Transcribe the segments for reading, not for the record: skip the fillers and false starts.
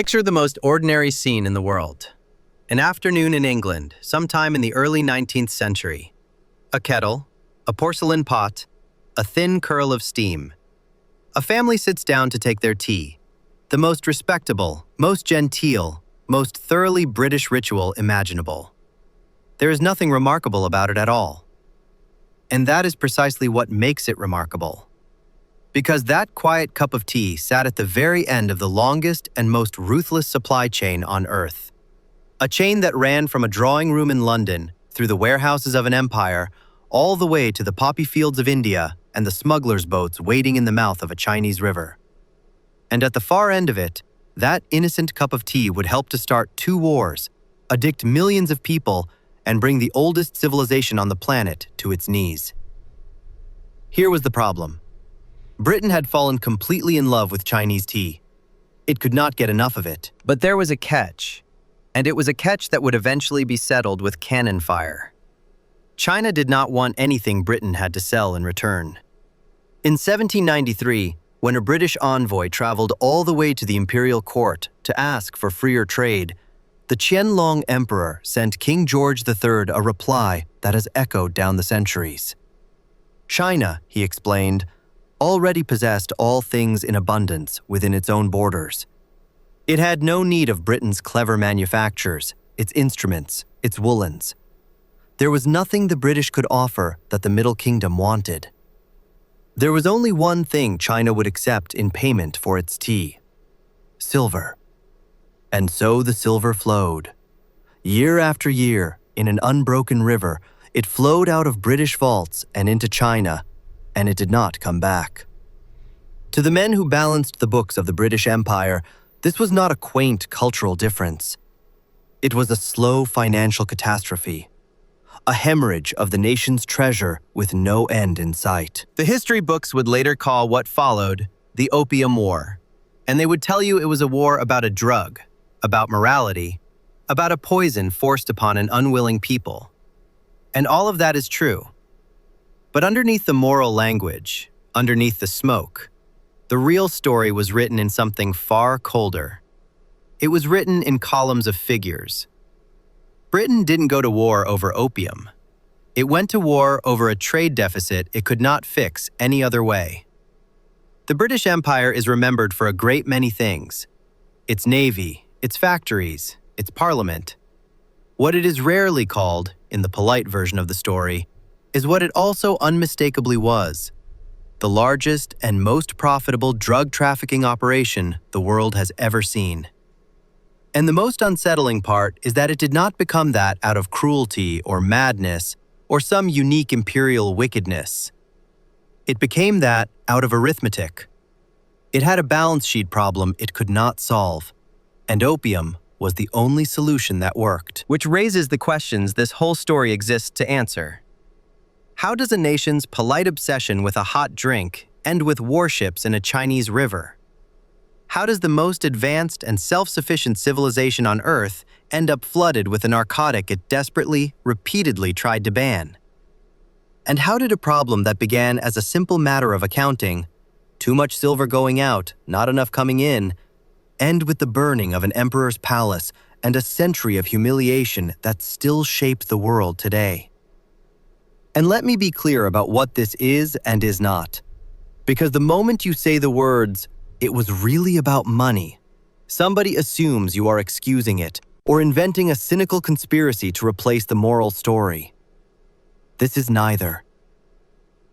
Picture the most ordinary scene in the world. An afternoon in England, sometime in the early 19th century. A kettle, a porcelain pot, a thin curl of steam. A family sits down to take their tea. The most respectable, most genteel, most thoroughly British ritual imaginable. There is nothing remarkable about it at all. And that is precisely what makes it remarkable. Because that quiet cup of tea sat at the very end of the longest and most ruthless supply chain on Earth. A chain that ran from a drawing room in London, through the warehouses of an empire, all the way to the poppy fields of India and the smugglers' boats waiting in the mouth of a Chinese river. And at the far end of it, that innocent cup of tea would help to start 2 wars, addict millions of people, and bring the oldest civilization on the planet to its knees. Here was the problem. Britain had fallen completely in love with Chinese tea. It could not get enough of it. But there was a catch, and it was a catch that would eventually be settled with cannon fire. China did not want anything Britain had to sell in return. In 1793, when a British envoy traveled all the way to the imperial court to ask for freer trade, the Qianlong Emperor sent King George III a reply that has echoed down the centuries. China, he explained, already possessed all things in abundance within its own borders. It had no need of Britain's clever manufactures, its instruments, its woolens. There was nothing the British could offer that the Middle Kingdom wanted. There was only one thing China would accept in payment for its tea: silver. And so the silver flowed. Year after year, in an unbroken river, it flowed out of British vaults and into China, and it did not come back. To the men who balanced the books of the British Empire, this was not a quaint cultural difference. It was a slow financial catastrophe, a hemorrhage of the nation's treasure with no end in sight. The history books would later call what followed the Opium War, and they would tell you it was a war about a drug, about morality, about a poison forced upon an unwilling people. And all of that is true. But underneath the moral language, underneath the smoke, the real story was written in something far colder. It was written in columns of figures. Britain didn't go to war over opium. It went to war over a trade deficit it could not fix any other way. The British Empire is remembered for a great many things: its navy, its factories, its parliament. What it is rarely called, in the polite version of the story, is what it also unmistakably was: the largest and most profitable drug trafficking operation the world has ever seen. And the most unsettling part is that it did not become that out of cruelty or madness or some unique imperial wickedness. It became that out of arithmetic. It had a balance sheet problem it could not solve, and opium was the only solution that worked. Which raises the questions this whole story exists to answer. How does a nation's polite obsession with a hot drink end with warships in a Chinese river? How does the most advanced and self-sufficient civilization on Earth end up flooded with a narcotic it desperately, repeatedly tried to ban? And how did a problem that began as a simple matter of accounting, too much silver going out, not enough coming in, end with the burning of an emperor's palace and a century of humiliation that still shape the world today? And let me be clear about what this is and is not. Because the moment you say the words, "It was really about money," somebody assumes you are excusing it or inventing a cynical conspiracy to replace the moral story. This is neither.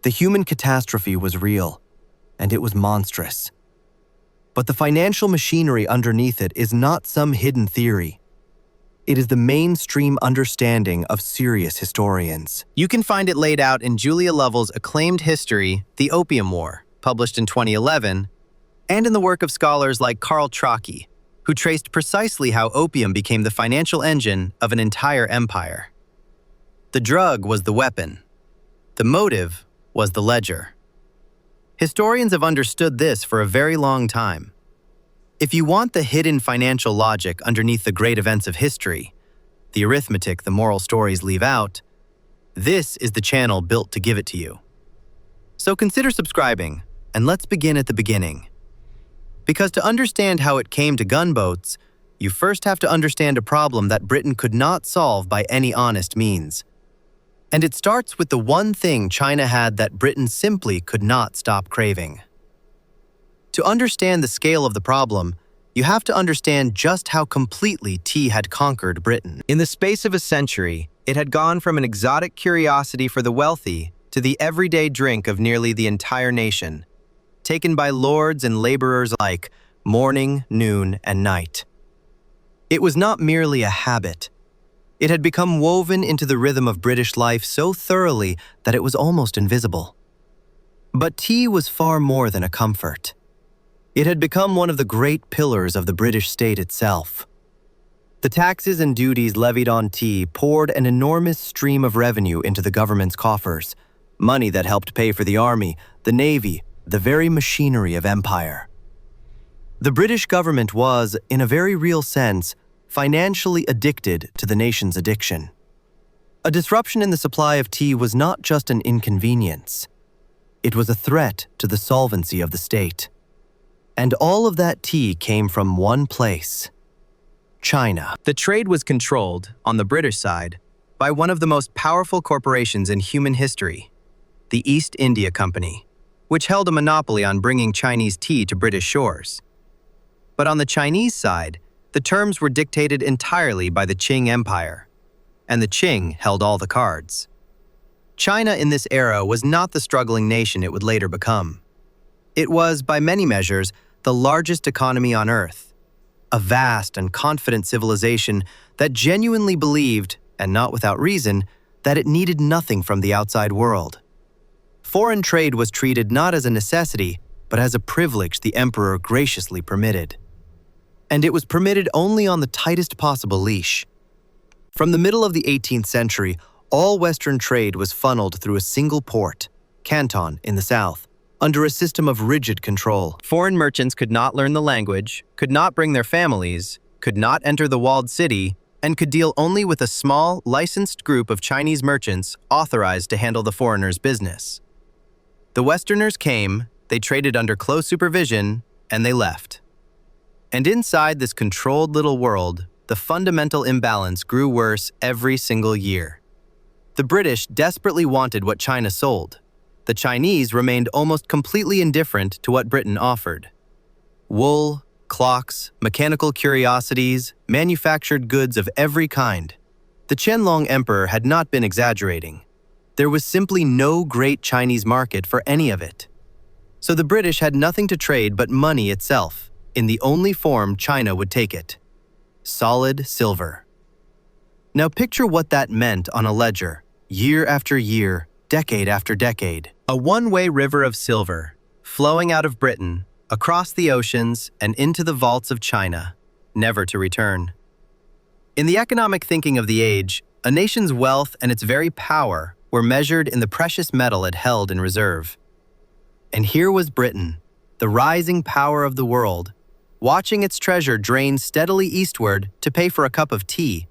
The human catastrophe was real, and it was monstrous. But the financial machinery underneath it is not some hidden theory. It is the mainstream understanding of serious historians. You can find it laid out in Julia Lovell's acclaimed history, The Opium War, published in 2011, and in the work of scholars like Carl Trocki, who traced precisely how opium became the financial engine of an entire empire. The drug was the weapon. The motive was the ledger. Historians have understood this for a very long time. If you want the hidden financial logic underneath the great events of history, the arithmetic the moral stories leave out, this is the channel built to give it to you. So consider subscribing, and let's begin at the beginning. Because to understand how it came to gunboats, you first have to understand a problem that Britain could not solve by any honest means. And it starts with the one thing China had that Britain simply could not stop craving. To understand the scale of the problem, you have to understand just how completely tea had conquered Britain. In the space of a century, it had gone from an exotic curiosity for the wealthy to the everyday drink of nearly the entire nation, taken by lords and laborers alike, morning, noon, and night. It was not merely a habit. It had become woven into the rhythm of British life so thoroughly that it was almost invisible. But tea was far more than a comfort. It had become one of the great pillars of the British state itself. The taxes and duties levied on tea poured an enormous stream of revenue into the government's coffers, money that helped pay for the army, the navy, the very machinery of empire. The British government was, in a very real sense, financially addicted to the nation's addiction. A disruption in the supply of tea was not just an inconvenience. It was a threat to the solvency of the state. And all of that tea came from one place: China. The trade was controlled, on the British side, by one of the most powerful corporations in human history, the East India Company, which held a monopoly on bringing Chinese tea to British shores. But on the Chinese side, the terms were dictated entirely by the Qing Empire, and the Qing held all the cards. China in this era was not the struggling nation it would later become. It was, by many measures, the largest economy on Earth, a vast and confident civilization that genuinely believed, and not without reason, that it needed nothing from the outside world. Foreign trade was treated not as a necessity, but as a privilege the emperor graciously permitted. And it was permitted only on the tightest possible leash. From the middle of the 18th century, all Western trade was funneled through a single port, Canton in the south, under a system of rigid control. Foreign merchants could not learn the language, could not bring their families, could not enter the walled city, and could deal only with a small, licensed group of Chinese merchants authorized to handle the foreigners' business. The Westerners came, they traded under close supervision, and they left. And inside this controlled little world, the fundamental imbalance grew worse every single year. The British desperately wanted what China sold. The Chinese remained almost completely indifferent to what Britain offered. Wool, clocks, mechanical curiosities, manufactured goods of every kind. The Qianlong Emperor had not been exaggerating. There was simply no great Chinese market for any of it. So the British had nothing to trade but money itself, in the only form China would take it: solid silver. Now picture what that meant on a ledger, year after year, decade after decade. A one-way river of silver, flowing out of Britain, across the oceans, and into the vaults of China, never to return. In the economic thinking of the age, a nation's wealth and its very power were measured in the precious metal it held in reserve. And here was Britain, the rising power of the world, watching its treasure drain steadily eastward to pay for a cup of tea,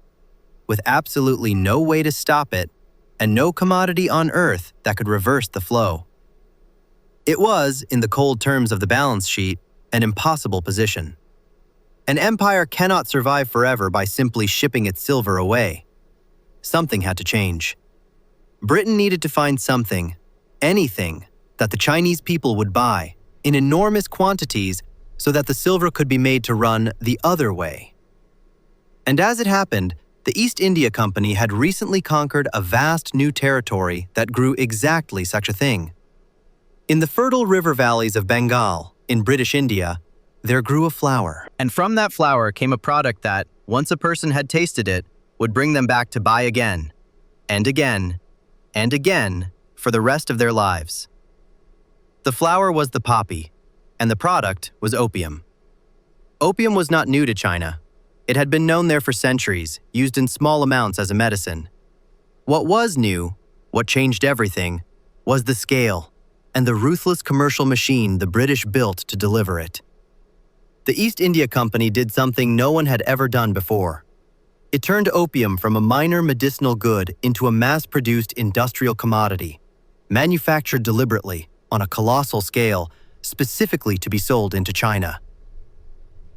with absolutely no way to stop it, and no commodity on earth that could reverse the flow. It was, in the cold terms of the balance sheet, an impossible position. An empire cannot survive forever by simply shipping its silver away. Something had to change. Britain needed to find something, anything, that the Chinese people would buy, in enormous quantities, so that the silver could be made to run the other way. And as it happened, the East India Company had recently conquered a vast new territory that grew exactly such a thing. In the fertile river valleys of Bengal, in British India, there grew a flower. And from that flower came a product that, once a person had tasted it, would bring them back to buy again, and again, and again, for the rest of their lives. The flower was the poppy, and the product was opium. Opium was not new to China. It had been known there for centuries, used in small amounts as a medicine. What was new, what changed everything, was the scale and the ruthless commercial machine the British built to deliver it. The East India Company did something no one had ever done before. It turned opium from a minor medicinal good into a mass-produced industrial commodity, manufactured deliberately, on a colossal scale, specifically to be sold into China.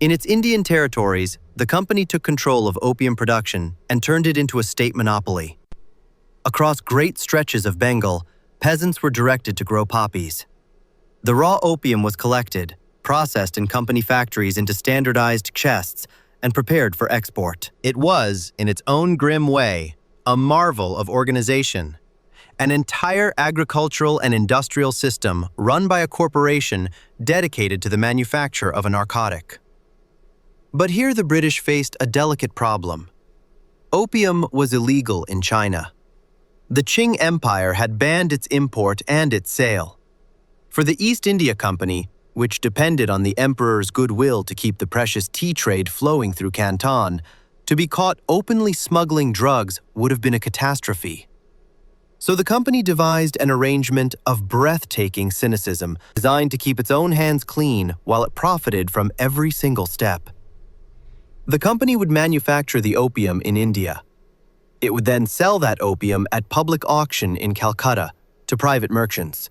In its Indian territories, the company took control of opium production and turned it into a state monopoly. Across great stretches of Bengal, peasants were directed to grow poppies. The raw opium was collected, processed in company factories into standardized chests, and prepared for export. It was, in its own grim way, a marvel of organization. An entire agricultural and industrial system run by a corporation dedicated to the manufacture of a narcotic. But here the British faced a delicate problem. Opium was illegal in China. The Qing Empire had banned its import and its sale. For the East India Company, which depended on the emperor's goodwill to keep the precious tea trade flowing through Canton, to be caught openly smuggling drugs would have been a catastrophe. So the company devised an arrangement of breathtaking cynicism designed to keep its own hands clean while it profited from every single step. The company would manufacture the opium in India. It would then sell that opium at public auction in Calcutta to private merchants.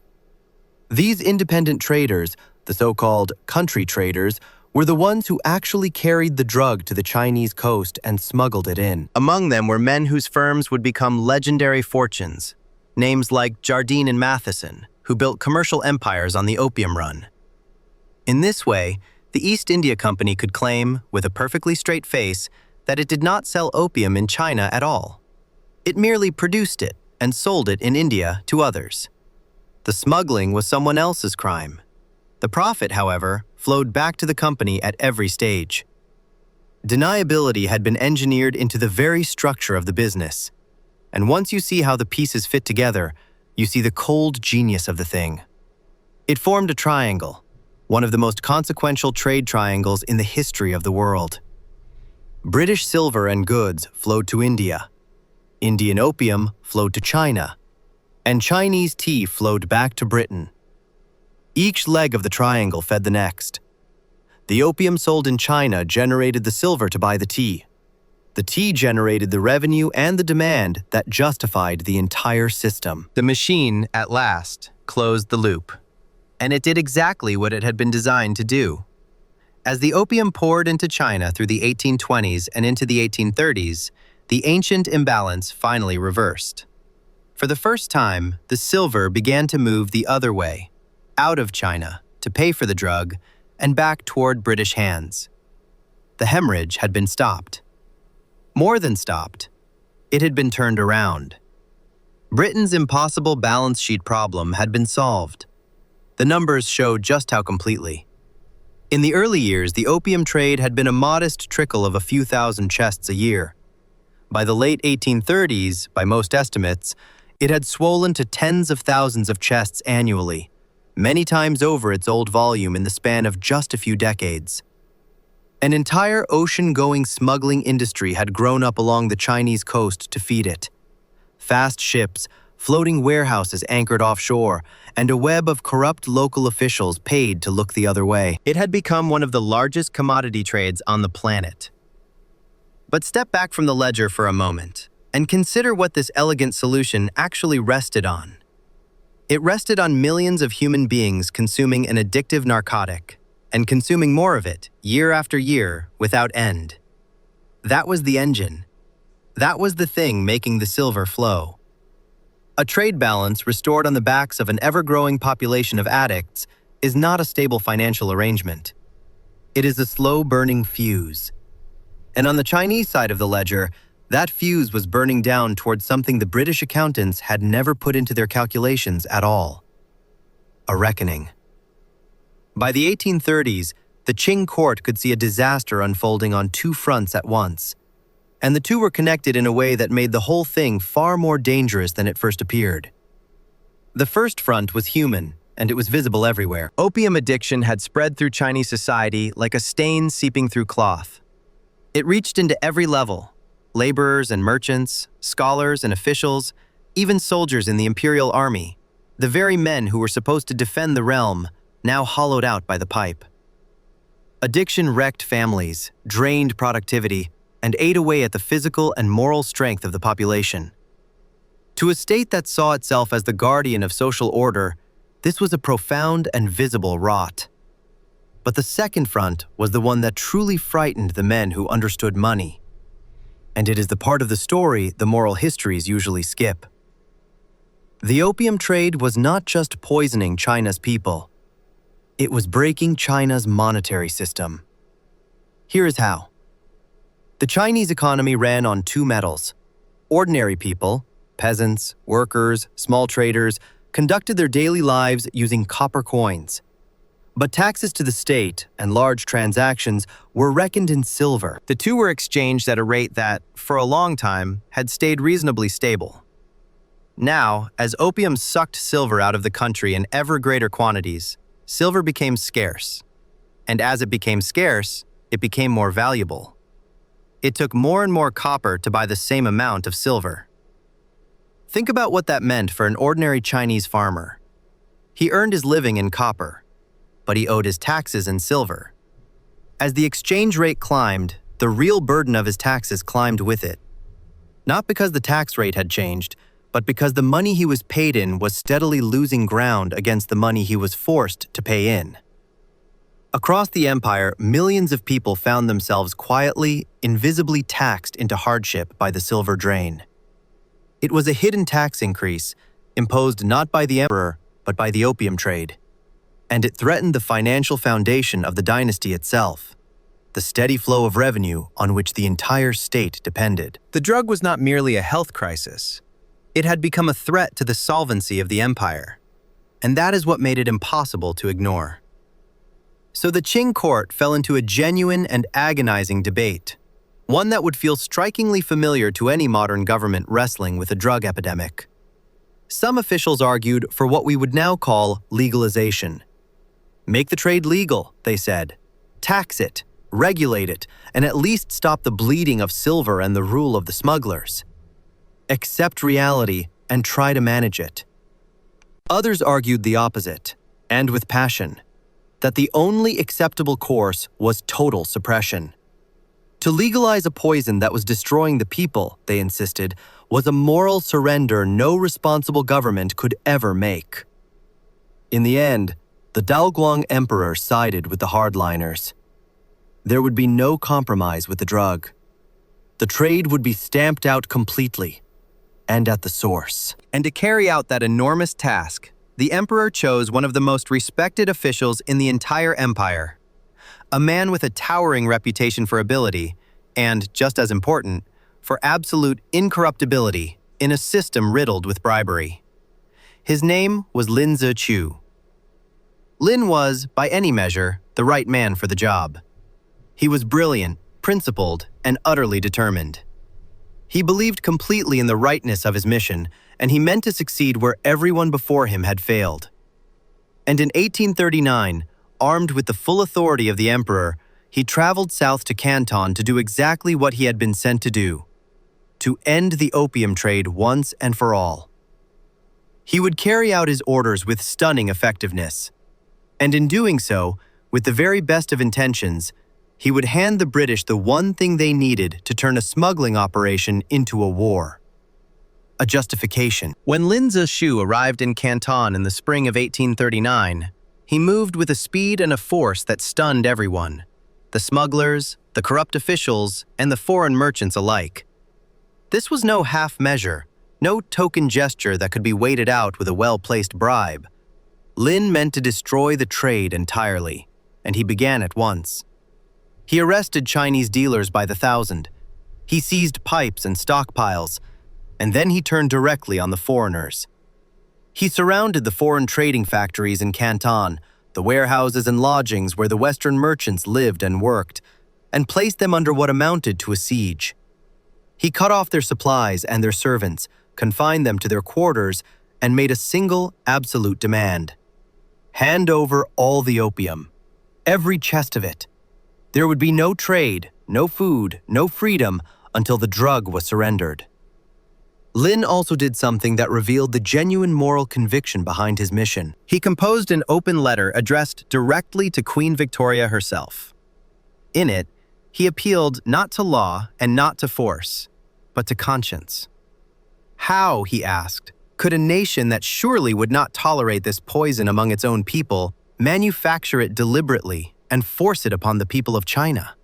These independent traders, the so-called country traders, were the ones who actually carried the drug to the Chinese coast and smuggled it in. Among them were men whose firms would become legendary fortunes, names like Jardine and Matheson, who built commercial empires on the opium run. In this way, the East India Company could claim, with a perfectly straight face, that it did not sell opium in China at all. It merely produced it and sold it in India to others. The smuggling was someone else's crime. The profit, however, flowed back to the company at every stage. Deniability had been engineered into the very structure of the business. And once you see how the pieces fit together, you see the cold genius of the thing. It formed a triangle, one of the most consequential trade triangles in the history of the world. British silver and goods flowed to India. Indian opium flowed to China. And Chinese tea flowed back to Britain. Each leg of the triangle fed the next. The opium sold in China generated the silver to buy the tea. The tea generated the revenue and the demand that justified the entire system. The machine, at last, closed the loop. And it did exactly what it had been designed to do. As the opium poured into China through the 1820s and into the 1830s, the ancient imbalance finally reversed. For the first time, the silver began to move the other way, out of China, to pay for the drug, and back toward British hands. The hemorrhage had been stopped. More than stopped, it had been turned around. Britain's impossible balance sheet problem had been solved. The numbers showed just how completely. In the early years, the opium trade had been a modest trickle of a few thousand chests a year. By the late 1830s, by most estimates, it had swollen to tens of thousands of chests annually, many times over its old volume in the span of just a few decades. An entire ocean-going smuggling industry had grown up along the Chinese coast to feed it. Fast ships, floating warehouses anchored offshore, and a web of corrupt local officials paid to look the other way. It had become one of the largest commodity trades on the planet. But step back from the ledger for a moment and consider what this elegant solution actually rested on. It rested on millions of human beings consuming an addictive narcotic and consuming more of it year after year without end. That was the engine. That was the thing making the silver flow. A trade balance restored on the backs of an ever-growing population of addicts is not a stable financial arrangement. It is a slow-burning fuse. And on the Chinese side of the ledger, that fuse was burning down towards something the British accountants had never put into their calculations at all: a reckoning. By the 1830s, the Qing court could see a disaster unfolding on two fronts at once, and the two were connected in a way that made the whole thing far more dangerous than it first appeared. The first front was human, and it was visible everywhere. Opium addiction had spread through Chinese society like a stain seeping through cloth. It reached into every level: laborers and merchants, scholars and officials, even soldiers in the imperial army, the very men who were supposed to defend the realm, now hollowed out by the pipe. Addiction wrecked families, drained productivity, and ate away at the physical and moral strength of the population. To a state that saw itself as the guardian of social order, this was a profound and visible rot. But the second front was the one that truly frightened the men who understood money. And it is the part of the story the moral histories usually skip. The opium trade was not just poisoning China's people. It was breaking China's monetary system. Here is how. The Chinese economy ran on two metals. Ordinary people, peasants, workers, small traders, conducted their daily lives using copper coins. But taxes to the state and large transactions were reckoned in silver. The two were exchanged at a rate that, for a long time, had stayed reasonably stable. Now, as opium sucked silver out of the country in ever greater quantities, silver became scarce. And as it became scarce, it became more valuable. It took more and more copper to buy the same amount of silver. Think about what that meant for an ordinary Chinese farmer. He earned his living in copper, but he owed his taxes in silver. As the exchange rate climbed, the real burden of his taxes climbed with it. Not because the tax rate had changed, but because the money he was paid in was steadily losing ground against the money he was forced to pay in. Across the empire, millions of people found themselves quietly, invisibly taxed into hardship by the silver drain. It was a hidden tax increase, imposed not by the emperor, but by the opium trade. And it threatened the financial foundation of the dynasty itself, the steady flow of revenue on which the entire state depended. The drug was not merely a health crisis. It had become a threat to the solvency of the empire, and that is what made it impossible to ignore. So the Qing court fell into a genuine and agonizing debate, one that would feel strikingly familiar to any modern government wrestling with a drug epidemic. Some officials argued for what we would now call legalization. Make the trade legal, they said. Tax it, regulate it, and at least stop the bleeding of silver and the rule of the smugglers. Accept reality and try to manage it. Others argued the opposite, and with passion, that the only acceptable course was total suppression. To legalize a poison that was destroying the people, they insisted, was a moral surrender no responsible government could ever make. In the end, the Daoguang emperor sided with the hardliners. There would be no compromise with the drug. The trade would be stamped out completely, and at the source. And to carry out that enormous task, the emperor chose one of the most respected officials in the entire empire. A man with a towering reputation for ability, and, just as important, for absolute incorruptibility in a system riddled with bribery. His name was Lin Zichu. Lin was, by any measure, the right man for the job. He was brilliant, principled, and utterly determined. He believed completely in the rightness of his mission, and he meant to succeed where everyone before him had failed. And in 1839, armed with the full authority of the emperor, he traveled south to Canton to do exactly what he had been sent to do: to end the opium trade once and for all. He would carry out his orders with stunning effectiveness. And in doing so, with the very best of intentions, he would hand the British the one thing they needed to turn a smuggling operation into a war. A justification. When Lin Zichu arrived in Canton in the spring of 1839, he moved with a speed and a force that stunned everyone: the smugglers, the corrupt officials, and the foreign merchants alike. This was no half measure, no token gesture that could be waited out with a well-placed bribe. Lin meant to destroy the trade entirely, and he began at once. He arrested Chinese dealers by the thousand. He seized pipes and stockpiles, and then he turned directly on the foreigners. He surrounded the foreign trading factories in Canton, the warehouses and lodgings where the Western merchants lived and worked, and placed them under what amounted to a siege. He cut off their supplies and their servants, confined them to their quarters, and made a single, absolute demand: hand over all the opium, every chest of it. There would be no trade, no food, no freedom until the drug was surrendered. Lin also did something that revealed the genuine moral conviction behind his mission. He composed an open letter addressed directly to Queen Victoria herself. In it, he appealed not to law and not to force, but to conscience. How, he asked, could a nation that surely would not tolerate this poison among its own people manufacture it deliberately, and force it upon the people of China.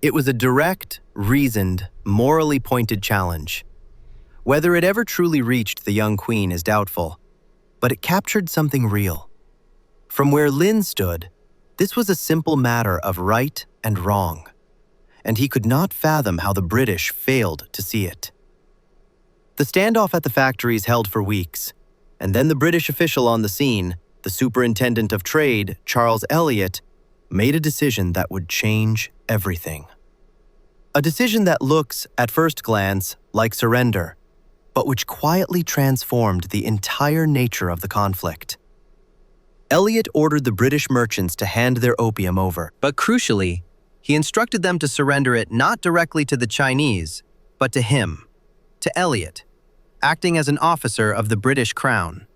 It was a direct, reasoned, morally pointed challenge. Whether it ever truly reached the young queen is doubtful, but it captured something real. From where Lin stood, this was a simple matter of right and wrong, and he could not fathom how the British failed to see it. The standoff at the factories held for weeks, and then the British official on the scene, the Superintendent of Trade, Charles Elliot, made a decision that would change everything. A decision that looks, at first glance, like surrender, but which quietly transformed the entire nature of the conflict. Elliot ordered the British merchants to hand their opium over, but crucially, he instructed them to surrender it not directly to the Chinese, but to him, to Elliot, acting as an officer of the British Crown.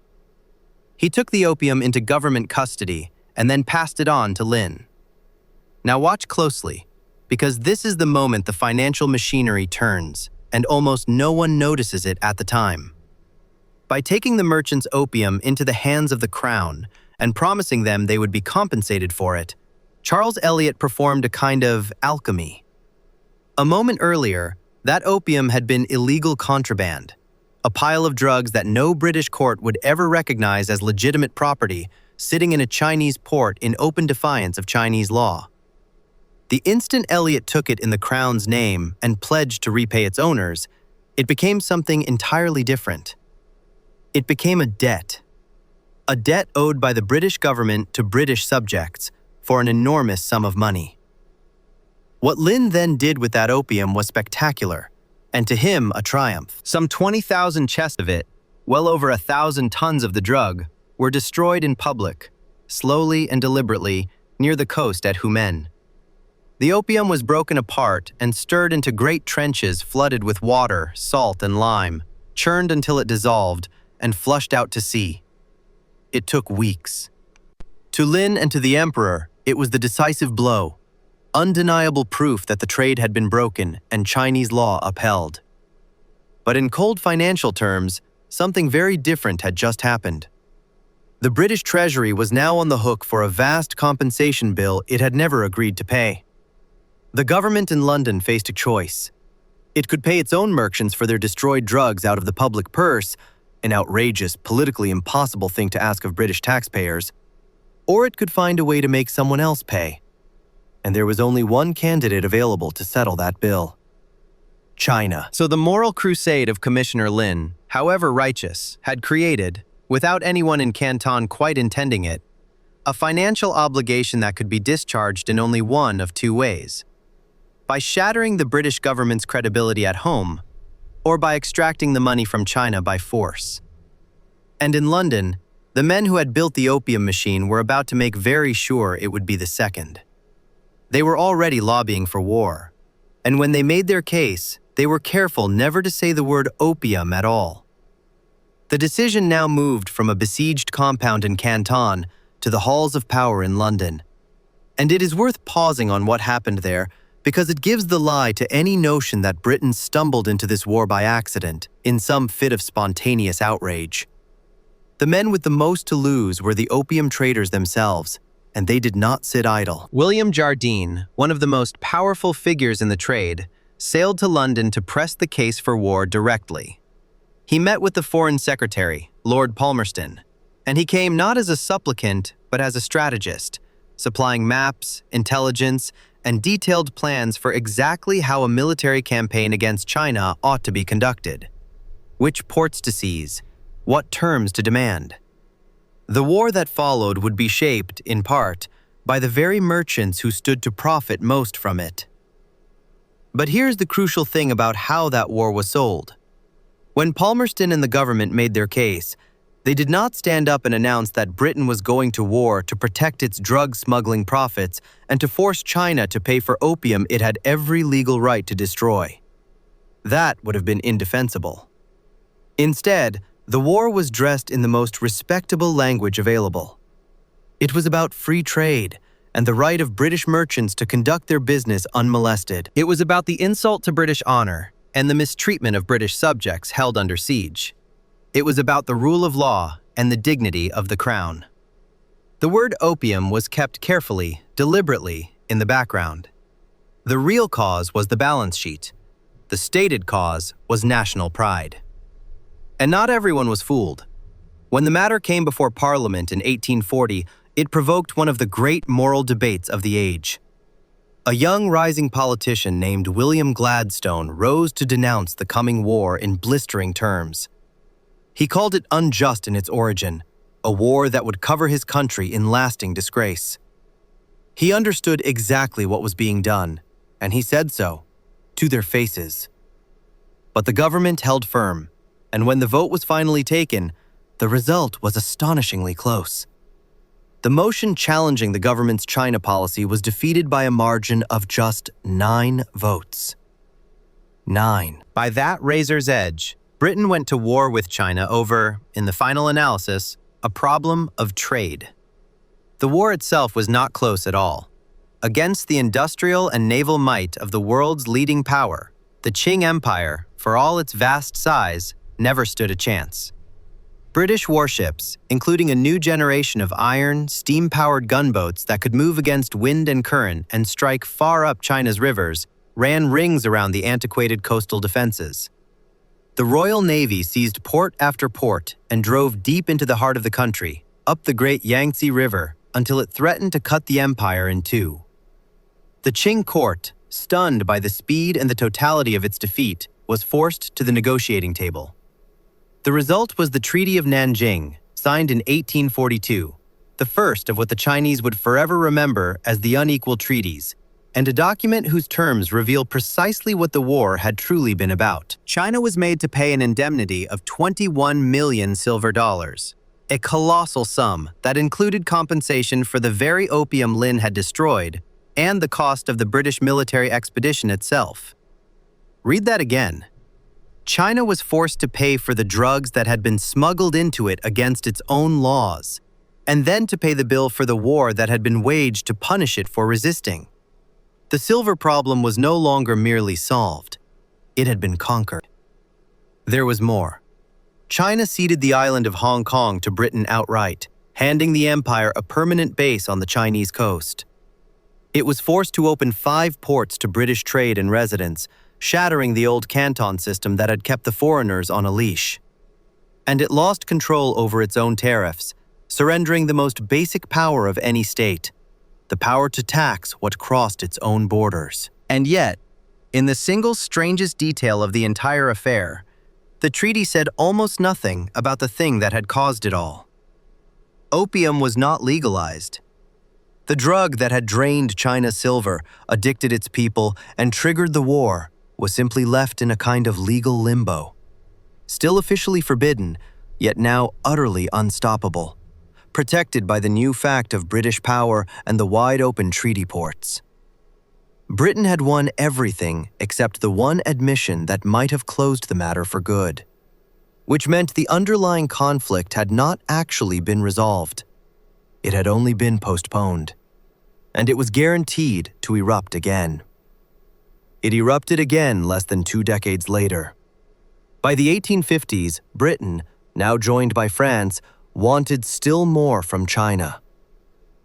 He took the opium into government custody and then passed it on to Lin. Now watch closely, because this is the moment the financial machinery turns, and almost no one notices it at the time. By taking the merchants' opium into the hands of the Crown and promising them they would be compensated for it, Charles Elliot performed a kind of alchemy. A moment earlier, that opium had been illegal contraband, a pile of drugs that no British court would ever recognize as legitimate property, sitting in a Chinese port in open defiance of Chinese law. The instant Elliot took it in the Crown's name and pledged to repay its owners, it became something entirely different. It became a debt owed by the British government to British subjects for an enormous sum of money. What Lin then did with that opium was spectacular, and to him a triumph. Some 20,000 chests of it, well over 1,000 tons of the drug, were destroyed in public, slowly and deliberately, near the coast at Humen. The opium was broken apart and stirred into great trenches flooded with water, salt, and lime, churned until it dissolved, and flushed out to sea. It took weeks. To Lin and to the emperor, it was the decisive blow, undeniable proof that the trade had been broken and Chinese law upheld. But in cold financial terms, something very different had just happened. The British Treasury was now on the hook for a vast compensation bill it had never agreed to pay. The government in London faced a choice. It could pay its own merchants for their destroyed drugs out of the public purse, an outrageous, politically impossible thing to ask of British taxpayers, or it could find a way to make someone else pay. And there was only one candidate available to settle that bill: China. So the moral crusade of Commissioner Lin, however righteous, had created, without anyone in Canton quite intending it, a financial obligation that could be discharged in only one of two ways: by shattering the British government's credibility at home, or by extracting the money from China by force. And in London, the men who had built the opium machine were about to make very sure it would be the second. They were already lobbying for war, and when they made their case, they were careful never to say the word opium at all. The decision now moved from a besieged compound in Canton to the halls of power in London. And it is worth pausing on what happened there, because it gives the lie to any notion that Britain stumbled into this war by accident, in some fit of spontaneous outrage. The men with the most to lose were the opium traders themselves, and they did not sit idle. William Jardine, one of the most powerful figures in the trade, sailed to London to press the case for war directly. He met with the Foreign Secretary, Lord Palmerston, and he came not as a supplicant, but as a strategist, supplying maps, intelligence, and detailed plans for exactly how a military campaign against China ought to be conducted. Which ports to seize, what terms to demand. The war that followed would be shaped, in part, by the very merchants who stood to profit most from it. But here's the crucial thing about how that war was sold. When Palmerston and the government made their case, they did not stand up and announce that Britain was going to war to protect its drug smuggling profits and to force China to pay for opium it had every legal right to destroy. That would have been indefensible. Instead, the war was dressed in the most respectable language available. It was about free trade and the right of British merchants to conduct their business unmolested. It was about the insult to British honor and the mistreatment of British subjects held under siege. It was about the rule of law and the dignity of the crown. The word opium was kept carefully, deliberately, in the background. The real cause was the balance sheet. The stated cause was national pride. And not everyone was fooled. When the matter came before Parliament in 1840, it provoked one of the great moral debates of the age. A young rising politician named William Gladstone rose to denounce the coming war in blistering terms. He called it unjust in its origin, a war that would cover his country in lasting disgrace. He understood exactly what was being done, and he said so, to their faces. But the government held firm, and when the vote was finally taken, the result was astonishingly close. The motion challenging the government's China policy was defeated by a margin of just 9 votes. 9. By that razor's edge, Britain went to war with China over, in the final analysis, a problem of trade. The war itself was not close at all. Against the industrial and naval might of the world's leading power, the Qing Empire, for all its vast size, never stood a chance. British warships, including a new generation of iron, steam-powered gunboats that could move against wind and current and strike far up China's rivers, ran rings around the antiquated coastal defenses. The Royal Navy seized port after port and drove deep into the heart of the country, up the great Yangtze River, until it threatened to cut the empire in two. The Qing court, stunned by the speed and the totality of its defeat, was forced to the negotiating table. The result was the Treaty of Nanjing, signed in 1842, the first of what the Chinese would forever remember as the unequal treaties, and a document whose terms reveal precisely what the war had truly been about. China was made to pay an indemnity of 21 million silver dollars, a colossal sum that included compensation for the very opium Lin had destroyed and the cost of the British military expedition itself. Read that again. China was forced to pay for the drugs that had been smuggled into it against its own laws, and then to pay the bill for the war that had been waged to punish it for resisting. The silver problem was no longer merely solved. It had been conquered. There was more. China ceded the island of Hong Kong to Britain outright, handing the empire a permanent base on the Chinese coast. It was forced to open 5 ports to British trade and residents, shattering the old canton system that had kept the foreigners on a leash. And it lost control over its own tariffs, surrendering the most basic power of any state, the power to tax what crossed its own borders. And yet, in the single strangest detail of the entire affair, the treaty said almost nothing about the thing that had caused it all. Opium was not legalized. The drug that had drained China's silver, addicted its people, and triggered the war was simply left in a kind of legal limbo. Still officially forbidden, yet now utterly unstoppable, protected by the new fact of British power and the wide-open treaty ports. Britain had won everything except the one admission that might have closed the matter for good, which meant the underlying conflict had not actually been resolved. It had only been postponed, and it was guaranteed to erupt again. It erupted again less than 2 decades later. By the 1850s, Britain, now joined by France, wanted still more from China.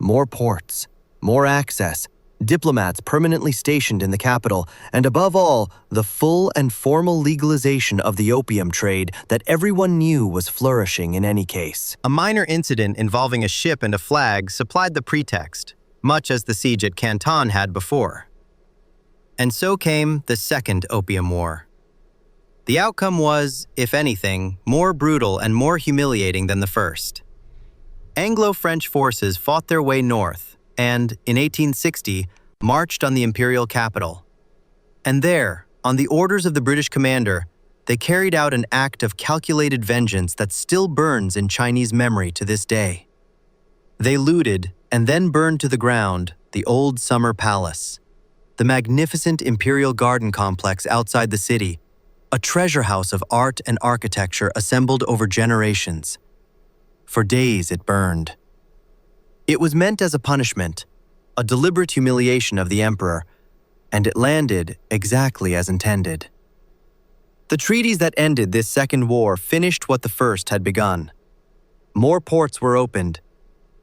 More ports, more access, diplomats permanently stationed in the capital, and above all, the full and formal legalization of the opium trade that everyone knew was flourishing in any case. A minor incident involving a ship and a flag supplied the pretext, much as the siege at Canton had before. And so came the Second Opium War. The outcome was, if anything, more brutal and more humiliating than the first. Anglo-French forces fought their way north and, in 1860, marched on the imperial capital. And there, on the orders of the British commander, they carried out an act of calculated vengeance that still burns in Chinese memory to this day. They looted and then burned to the ground the old summer palace, the magnificent imperial garden complex outside the city, a treasure house of art and architecture assembled over generations. For days it burned. It was meant as a punishment, a deliberate humiliation of the emperor, and it landed exactly as intended. The treaties that ended this second war finished what the first had begun. More ports were opened,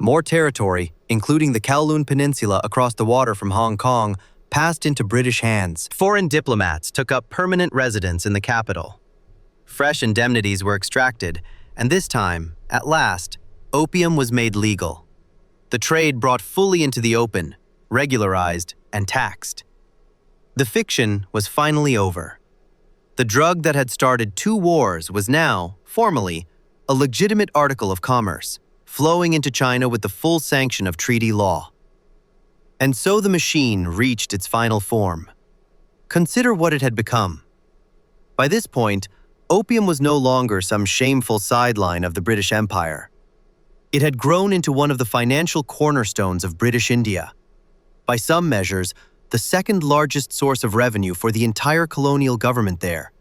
More territory, including the Kowloon Peninsula across the water from Hong Kong, passed into British hands. Foreign diplomats took up permanent residence in the capital. Fresh indemnities were extracted, and this time, at last, opium was made legal. The trade brought fully into the open, regularized, and taxed. The fiction was finally over. The drug that had started 2 wars was now, formally, a legitimate article of commerce, flowing into China with the full sanction of treaty law. And so the machine reached its final form. Consider what it had become. By this point, opium was no longer some shameful sideline of the British Empire. It had grown into one of the financial cornerstones of British India. By some measures, the second largest source of revenue for the entire colonial government there,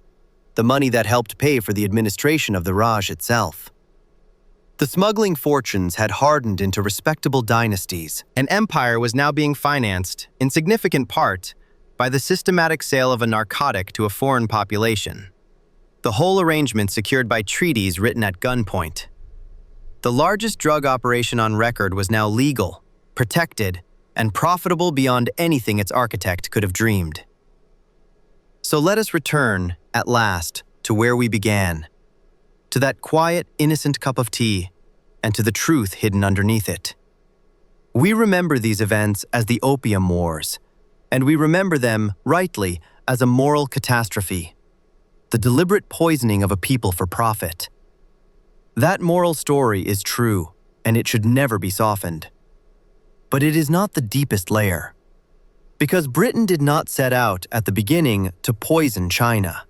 the money that helped pay for the administration of the Raj itself. The smuggling fortunes had hardened into respectable dynasties. An empire was now being financed, in significant part, by the systematic sale of a narcotic to a foreign population. The whole arrangement secured by treaties written at gunpoint. The largest drug operation on record was now legal, protected, and profitable beyond anything its architect could have dreamed. So let us return, at last, to where we began, to that quiet, innocent cup of tea, and to the truth hidden underneath it. We remember these events as the Opium Wars, and we remember them, rightly, as a moral catastrophe, the deliberate poisoning of a people for profit. That moral story is true, and it should never be softened. But it is not the deepest layer, because Britain did not set out at the beginning to poison China.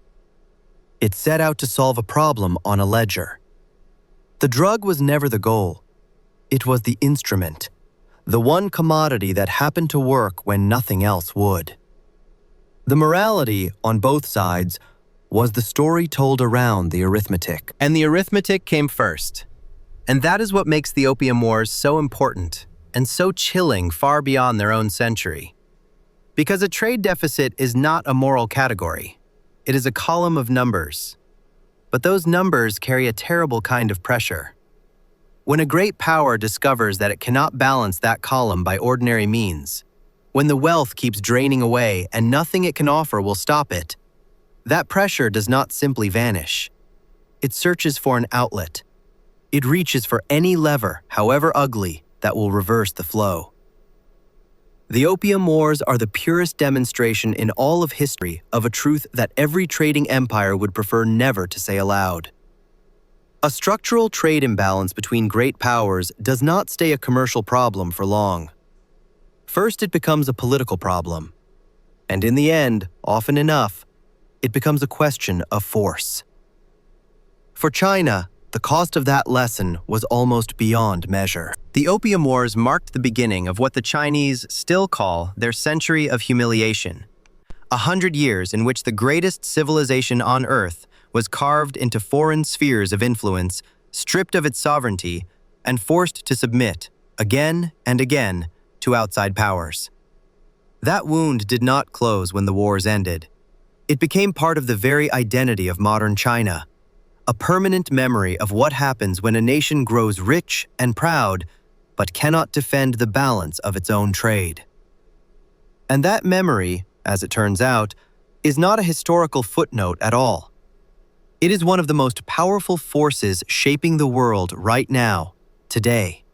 It set out to solve a problem on a ledger. The drug was never the goal. It was the instrument, the one commodity that happened to work when nothing else would. The morality, on both sides, was the story told around the arithmetic. And the arithmetic came first. And that is what makes the Opium Wars so important and so chilling far beyond their own century. Because a trade deficit is not a moral category. It is a column of numbers. But those numbers carry a terrible kind of pressure. When a great power discovers that it cannot balance that column by ordinary means, when the wealth keeps draining away and nothing it can offer will stop it, that pressure does not simply vanish. It searches for an outlet. It reaches for any lever, however ugly, that will reverse the flow. The Opium Wars are the purest demonstration in all of history of a truth that every trading empire would prefer never to say aloud. A structural trade imbalance between great powers does not stay a commercial problem for long. First, it becomes a political problem. And in the end, often enough, it becomes a question of force. For China, the cost of that lesson was almost beyond measure. The Opium Wars marked the beginning of what the Chinese still call their century of humiliation, 100 years in which the greatest civilization on Earth was carved into foreign spheres of influence, stripped of its sovereignty, and forced to submit, again and again, to outside powers. That wound did not close when the wars ended. It became part of the very identity of modern China, a permanent memory of what happens when a nation grows rich and proud, but cannot defend the balance of its own trade. And that memory, as it turns out, is not a historical footnote at all. It is one of the most powerful forces shaping the world right now, today.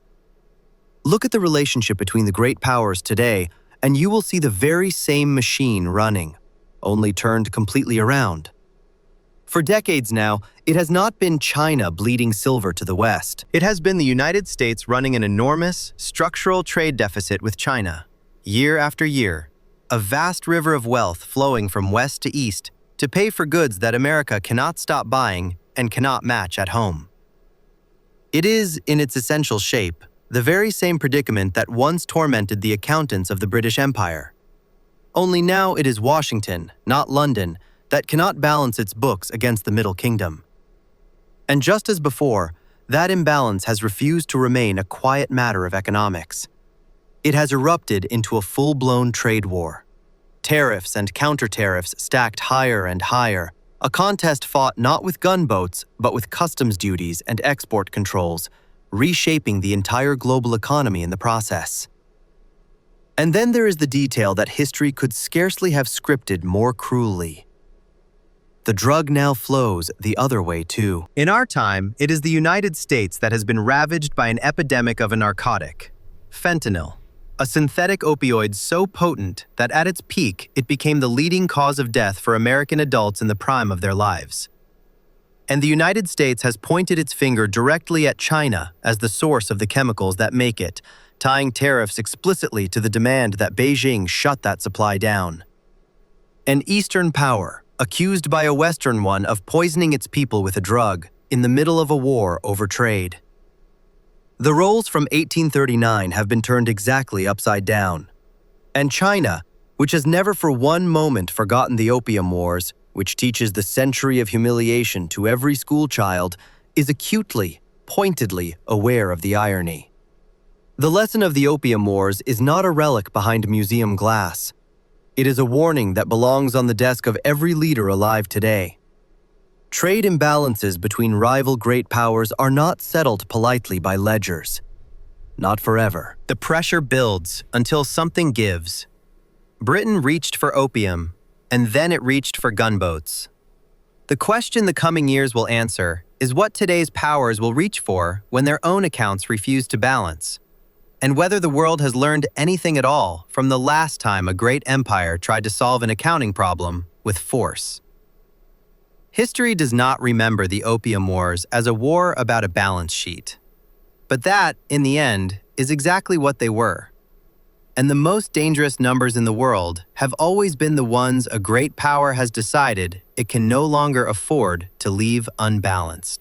Look at the relationship between the great powers today, and you will see the very same machine running, only turned completely around. For decades now, it has not been China bleeding silver to the West. It has been the United States running an enormous, structural trade deficit with China, year after year, a vast river of wealth flowing from west to east to pay for goods that America cannot stop buying and cannot match at home. It is, in its essential shape, the very same predicament that once tormented the accountants of the British Empire. Only now it is Washington, not London, that cannot balance its books against the Middle Kingdom. And just as before, that imbalance has refused to remain a quiet matter of economics. It has erupted into a full-blown trade war. Tariffs and counter-tariffs stacked higher and higher, a contest fought not with gunboats, but with customs duties and export controls, reshaping the entire global economy in the process. And then there is the detail that history could scarcely have scripted more cruelly. The drug now flows the other way too. In our time, it is the United States that has been ravaged by an epidemic of a narcotic, fentanyl, a synthetic opioid so potent that at its peak, it became the leading cause of death for American adults in the prime of their lives. And the United States has pointed its finger directly at China as the source of the chemicals that make it, tying tariffs explicitly to the demand that Beijing shut that supply down. An Eastern power, accused by a Western one of poisoning its people with a drug in the middle of a war over trade. The roles from 1839 have been turned exactly upside down. And China, which has never for one moment forgotten the Opium Wars, which teaches the century of humiliation to every schoolchild, is acutely, pointedly aware of the irony. The lesson of the Opium Wars is not a relic behind museum glass. It is a warning that belongs on the desk of every leader alive today. Trade imbalances between rival great powers are not settled politely by ledgers. Not forever. The pressure builds until something gives. Britain reached for opium, and then it reached for gunboats. The question the coming years will answer is what today's powers will reach for when their own accounts refuse to balance, and whether the world has learned anything at all from the last time a great empire tried to solve an accounting problem with force. History does not remember the Opium Wars as a war about a balance sheet. But that, in the end, is exactly what they were. And the most dangerous numbers in the world have always been the ones a great power has decided it can no longer afford to leave unbalanced.